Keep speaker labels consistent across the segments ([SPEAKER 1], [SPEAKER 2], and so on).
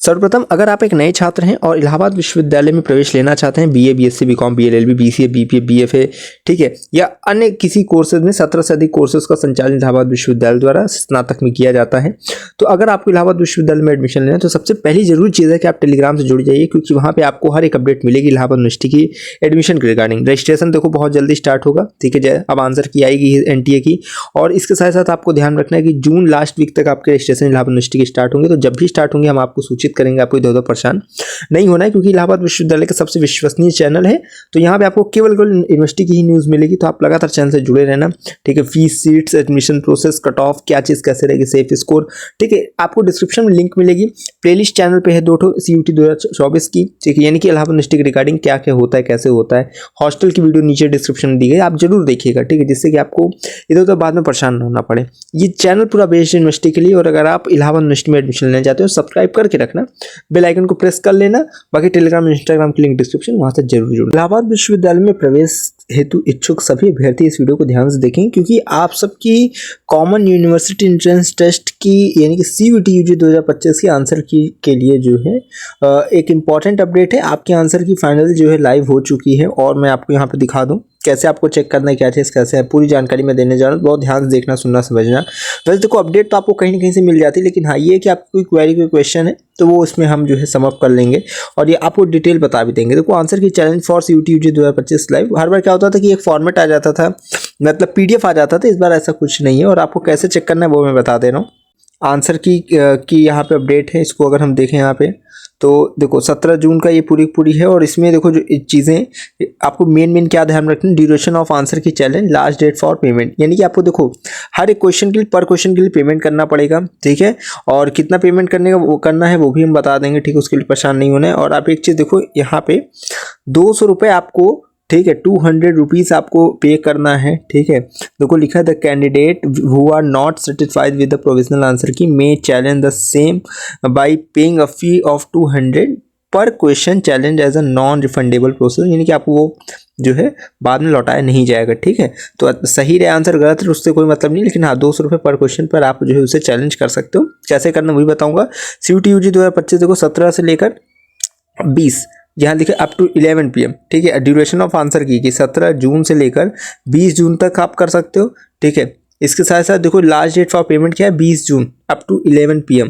[SPEAKER 1] सर्वप्रथम अगर आप एक नए छात्र हैं और इलाहाबाद विश्वविद्यालय में प्रवेश लेना चाहते हैं, BA, BSc, BCom, BLLB, BCA, BPA, BFA, ठीक है, या अन्य किसी कोर्सेज में 17 से अधिक कोर्सेज का संचालन इलाहाबाद विश्वविद्यालय द्वारा स्नातक में किया जाता है। तो अगर आपको इलाहाबाद विश्वविद्यालय में एडमिशन लेना है तो सबसे पहली जरूरी चीज़ है कि आप टेलीग्राम से जुड़ जाइए, क्योंकि वहाँ पे आपको हर एक अपडेट मिलेगी इलाहाबाद यूनिवर्सिटी की एडमिशन के रिगार्डिंग। रजिस्ट्रेशन देखो बहुत जल्दी स्टार्ट होगा, ठीक है, अब आंसर की आएगी एनटीए की, और इसके साथ साथ आपको ध्यान रखना है कि जून लास्ट वीक तक आपके रजिस्ट्रेशन इलाहाबाद यूनिवर्सिटी के स्टार्ट होंगे। तो जब भी स्टार्ट होंगे हम आपको सूचित करेंगे, आपको इधर उधर परेशान नहीं होना है, क्योंकि इलाहाबाद विश्वविद्यालय का सबसे विश्वसनीय चैनल है। तो यहाँ पे आपको केवल यूनिवर्सिटी की ही न्यूज़ मिलेगी, तो आप लगातार चैनल से जुड़े रहना, ठीक है। Fees, seats, admission process, cut off, क्या चीज़ कैसे रहेगी, सेफ स्कोर, ठीक है, आपको डिस्क्रिप्शन में लिंक मिलेगी। प्लेलिस्ट चैनल पे है 2 CUT 2024 की, ठीक है, यानी कि इलाहाबाद यूनिवर्सिटी के रिगार्डिंग क्या क्या होता है, कैसे होता है। हॉस्टल की वीडियो नीचे डिस्क्रिप्शन में दी गई, आप जरूर देखिएगा, ठीक है, जिससे कि आपको इधर उधर बाद में परेशान न होना पड़े। ये चैनल पूरा बेस्ड है यूनिवर्सिटी के लिए, और अगर आप इलाहाबाद यूनिवर्सिटी में एडमिशन लेना चाहते हो सब्सक्राइब करके रखना, बेल आइकन को प्रेस कर लेना। बाकी टेलीग्राम, इंस्टाग्राम की लिंक डिस्क्रिप्शन, वहां से जरूर जुड़ो। इलाहाबाद विश्वविद्यालय में प्रवेश हेतु इच्छुक सभी अभ्यर्थी इस वीडियो को ध्यान से देखें, क्योंकि आप सबकी कॉमन यूनिवर्सिटी एंट्रेंस टेस्ट की यानी कि CUT UG 2025 के आंसर की के लिए जो है एक इम्पॉर्टेंट अपडेट है। आपके आंसर की फाइनल जो है लाइव हो चुकी है, और मैं आपको यहाँ पे दिखा दूँ कैसे आपको चेक करना है, क्या चीज़ कैसे है, पूरी जानकारी मैं देने जा रहा हूँ। बहुत ध्यान से देखना, सुनना, समझना। वैसे देखो अपडेट तो आपको कहीं ना कहीं से मिल जाती है, लेकिन हाँ ये है कि आपको कोई क्वेरी, कोई क्वेश्चन है तो वो इसमें हम जो है सम अप कर लेंगे, और ये आपको डिटेल बता भी देंगे। देखो आंसर की challenge for CUT UG 2025 live. हर बार क्या होता था कि एक फॉर्मेट आ जाता था, मतलब PDF आ जाता था, इस बार ऐसा कुछ नहीं है, और आपको कैसे चेक करना है वो मैं बता दे रहा हूँ। आंसर की यहाँ पे अपडेट है, इसको अगर हम देखें यहाँ पे तो देखो 17 जून का ये पूरी है, और इसमें देखो जो चीज़ें आपको मेन क्या ध्यान रखना है, ड्यूरेशन ऑफ आंसर की challenge, last date for payment, यानी कि आपको देखो हर एक क्वेश्चन के लिए, पर क्वेश्चन के लिए पेमेंट करना पड़ेगा, ठीक है, और कितना पेमेंट करना है वो भी हम बता देंगे, ठीक है, उसके लिए परेशान नहीं होना है। और आप एक चीज़ देखो यहाँ पे 200 रुपये आपको, ठीक है, 200 रुपीज़ आपको पे करना है, ठीक है। देखो लिखा है the candidate who are not satisfied with the provisional answer key may challenge the same by paying a fee of 200 per question challenge as a non refundable process, यानी कि आपको वो जो है बाद में लौटाया नहीं जाएगा, ठीक है। तो सही रहे आंसर, गलत है उससे कोई मतलब नहीं, लेकिन हाँ 200 रुपये पर क्वेश्चन पर आप जो है उसे चैलेंज कर सकते हो। कैसे करना वही बताऊंगा। CUT UG 2025 देखो 17 से लेकर 20, यहाँ लिखे अप टू 11 PM, ठीक है। ड्यूरेशन ऑफ आंसर की 17 जून से लेकर 20 जून तक आप कर सकते हो, ठीक है। इसके साथ साथ देखो लास्ट डेट फॉर पेमेंट क्या है, 20 जून अप टू 11 PM,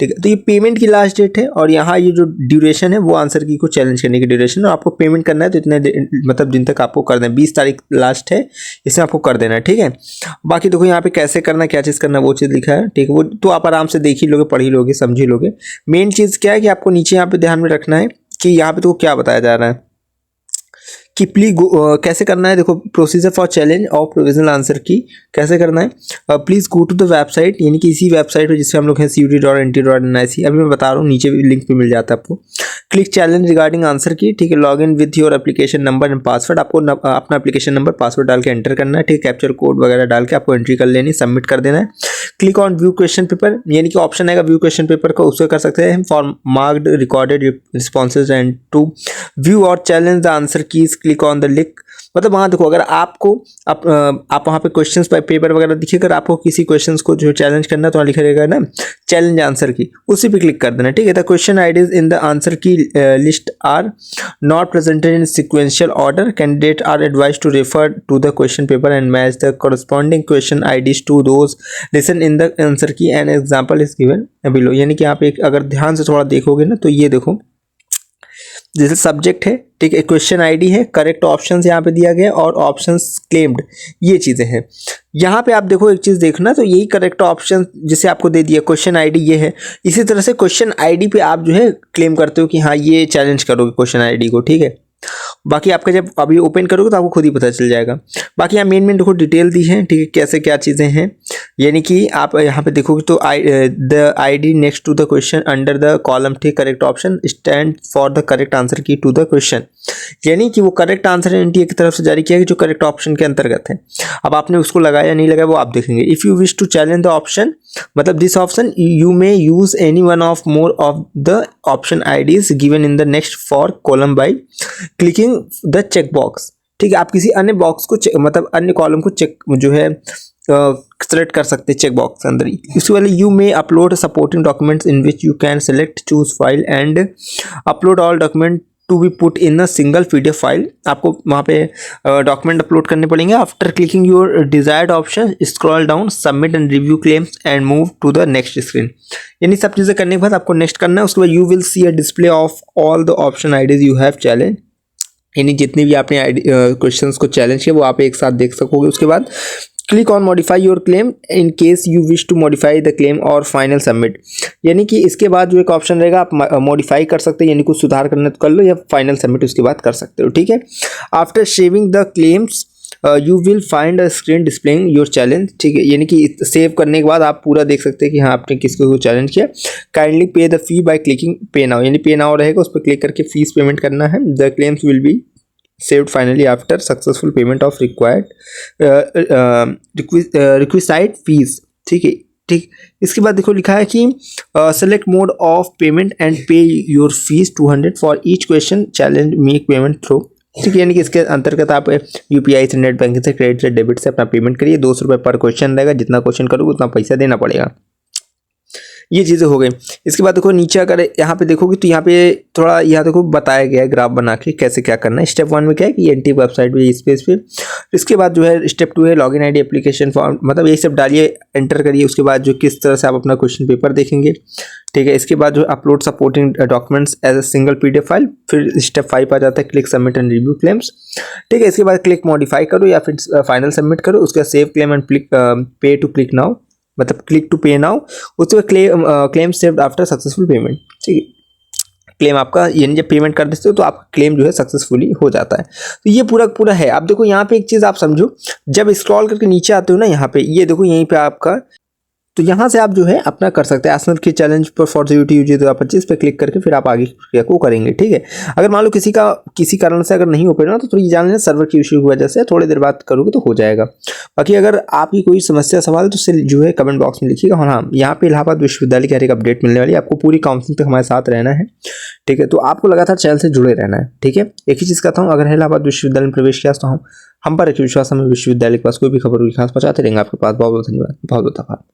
[SPEAKER 1] ठीक है। तो ये पेमेंट की लास्ट डेट है, और यहाँ ये जो ड्यूरेशन है वो आंसर की को चैलेंज करने की ड्यूरेशन, और आपको पेमेंट करना है तो इतने मतलब दिन तक आपको कर देना, 20 तारीख लास्ट है, इसमें आपको कर देना है, ठीक है। बाकी देखो यहाँ पे कैसे करना, क्या चीज़ करना, वो चीज़ लिखा है, ठीक है, वो तो आप आराम से देख ही लोगे, पढ़ ही लोगे, समझ ही लोगे। मेन चीज़ क्या है कि आपको नीचे यहाँ पे ध्यान में रखना है कि यहाँ पे तो क्या बताया जा रहा है कि प्लीज कैसे करना है। देखो procedure for challenge of provisional answer की कैसे करना है, please go to the website, यानी कि इसी वेबसाइट पे जिससे हम लोग हैं CUT.NT.NIC, अभी मैं बता रहा हूँ, नीचे भी लिंक पे मिल जाता है आपको। क्लिक चैलेंज रिगार्डिंग आंसर की, ठीक है, log in with your application number and password, आपको अपना एप्लीकेशन नंबर पासवर्ड डाल के एंटर करना है, ठीक है, कैप्चर कोड वगैरह डाल के आपको एंट्री कर लेनी, सबमिट कर देना है। Click on view question paper, यानी कि ऑप्शन आएगा व्यू क्वेश्चन पेपर का, उससे कर सकते हैं for marked recorded responses and to view और challenge the answer keys click on the link. मतलब वहाँ देखो अगर आपको आप वहाँ पे क्वेश्चंस पेपर वगैरह दिखे, अगर आपको किसी क्वेश्चंस को जो चैलेंज करना है तो वहाँ लिखा रहेगा ना चैलेंज आंसर की, उसी पे क्लिक कर देना, ठीक है। The question IDs in the answer key list are not presented in sequential order, candidate are advise to refer to the question paper and match the corresponding question IDs to those listen in the answer key, an example is given below. यानी कि आप एक अगर ध्यान से थोड़ा देखोगे ना तो ये देखो जैसे सब्जेक्ट है, ठीक है, क्वेश्चन आईडी है, करेक्ट ऑप्शंस यहाँ पे दिया गया और ऑप्शंस क्लेम्ड, ये चीज़ें हैं। यहाँ पे आप देखो एक चीज़ देखना, तो यही करेक्ट ऑप्शन जिसे आपको दे दिया, क्वेश्चन आईडी ये है। इसी तरह से क्वेश्चन आईडी पे आप जो है क्लेम करते हो कि हाँ ये चैलेंज करोगे क्वेश्चन आईडी को, ठीक है। बाकी आपका जब अभी ओपन करोगे तो आपको खुद ही पता चल जाएगा। बाकी यहाँ मेन देखो डिटेल दी है, ठीक है, कैसे क्या चीज़ें हैं। यानी कि आप यहाँ पे देखोगे तो the ID next to the question under the column, ठीक, correct option stand for the correct answer key to the question, यानी कि वो करेक्ट आंसर एनटीए की तरफ से जारी किया गया जो करेक्ट ऑप्शन के अंतर्गत है। अब आपने उसको लगाया या नहीं लगाया वो आप देखेंगे। If you wish to challenge the option, मतलब this option you may use any one of more of the option IDs given in the next for column by clicking the check box, ठीक है। आप किसी अन्य box को मतलब अन्य column को चेक जो है सेलेक्ट कर सकते हैं चेक बॉक्स के अंदर ही। इसके वाले you may upload supporting documents in which you can select choose file and upload all document to be put in a single PDF file. आपको वहाँ पे डॉक्यूमेंट अपलोड करने पड़ेंगे। After clicking your desired option scroll down, submit and review claims and move to the next screen. यानी सब चीज़ें करने के बाद आपको नेक्स्ट करना है। उसके बाद you will see a display of all the option IDs you have challenge, यानी जितनी भी आपने क्वेश्चंस को चैलेंज किया वो आप एक साथ देख सकोगे। उसके बाद click on modify your claim in case you wish to modify the claim और फाइनल सबमिट, यानी कि इसके बाद जो एक ऑप्शन रहेगा आप मॉडिफाई कर सकते हैं, यानी कुछ सुधार करना तो कर लो, या फाइनल सबमिट उसके बाद कर सकते हो। ठीक है, after saving the claims you will find a screen displaying your challenge. ठीक है, यानी कि सेव करने के बाद आप पूरा देख सकते हैं कि हाँ आपने किसको चैलेंज किया। काइंडली पे द फी बाय क्लिकिंग पे नाउ, यानी पे नाउ रहेगा, उस पर क्लिक करके फीस पेमेंट करना है। The claims will be saved finally after successful payment of required requisite fees। ठीक है, ठीक। इसके बाद देखो लिखा है कि select mode of payment and pay your fees 200 for each question challenge make payment through। ठीक है, यानी कि इसके अंतर्गत आप UPI से, नेट बैंकिंग से, क्रेडिट से, डेबिट से अपना पेमेंट करिए। 200 रुपये पर क्वेश्चन रहेगा, जितना क्वेश्चन करोगे उतना पैसा देना पड़ेगा। ये चीज़ें हो गई। इसके बाद देखो नीचे अगर यहाँ पे देखोगे तो यहाँ पे थोड़ा यहाँ देखो बताया गया है ग्राफ बना के कैसे क्या करना है। स्टेप 1 में क्या है कि एंटी वेबसाइट पे इस पेज पे। इसके बाद जो है स्टेप 2 है लॉगिन आईडी एप्लीकेशन फॉर्म, मतलब ये सब डालिए, एंटर करिए। उसके बाद जो किस तरह से आप अपना क्वेश्चन पेपर देखेंगे। ठीक है, इसके बाद जो upload supporting documents as a single PDF file. फिर स्टेप 5 आ जाता है click submit and review claims. ठीक है, इसके बाद क्लिक मॉडिफाई करो या फिर फाइनल सबमिट करो। उसके बाद सेव क्लेम एंड पे टू क्लिक नाउ, मतलब क्लिक टू पे नाउ। उसके बाद claim saved after successful payment. ठीक है, क्लेम आपका यानी जब पेमेंट कर देते हो तो आपका क्लेम जो है सक्सेसफुली हो जाता है। तो ये पूरा है। आप देखो यहाँ पे एक चीज़ आप समझो, जब स्क्रॉल करके नीचे आते हो ना यहाँ पे, ये देखो यहीं पे आपका, तो यहाँ से आप जो है अपना कर सकते हैं आसनल के चैलेंज पर फॉर यूटी 2025 पे क्लिक करके फिर आप आगे प्रक्रिया को करेंगे। ठीक है, अगर मान लो किसी कारण से अगर नहीं हो पाएगा तो ये जान लें सर्वर की इशू की वजह से थोड़ी देर बाद करोगे तो हो जाएगा। बाकी अगर आपकी कोई समस्या सवाल है तो उसे जो है कमेंट बॉक्स में लिखिएगा। हाँ, यहाँ पे इलाहाबाद विश्वविद्यालय की हर एक अपडेट मिलने वाली है। आपको पूरी काउंसलिंग तक हमारे साथ रहना है। ठीक है, तो आपको लगातार चैनल से जुड़े रहना है। ठीक है, एक ही चीज़ कहता हूँ, अगर इलाहाबाद विश्वविद्यालय में प्रवेश किया तो हम पर एक विश्वास, हमें विश्वविद्यालय के पास कोई भी खबर हुई खास पहुँचाते रहेंगे आपके पास। बहुत बहुत धन्यवाद, बहुत बहुत आभार।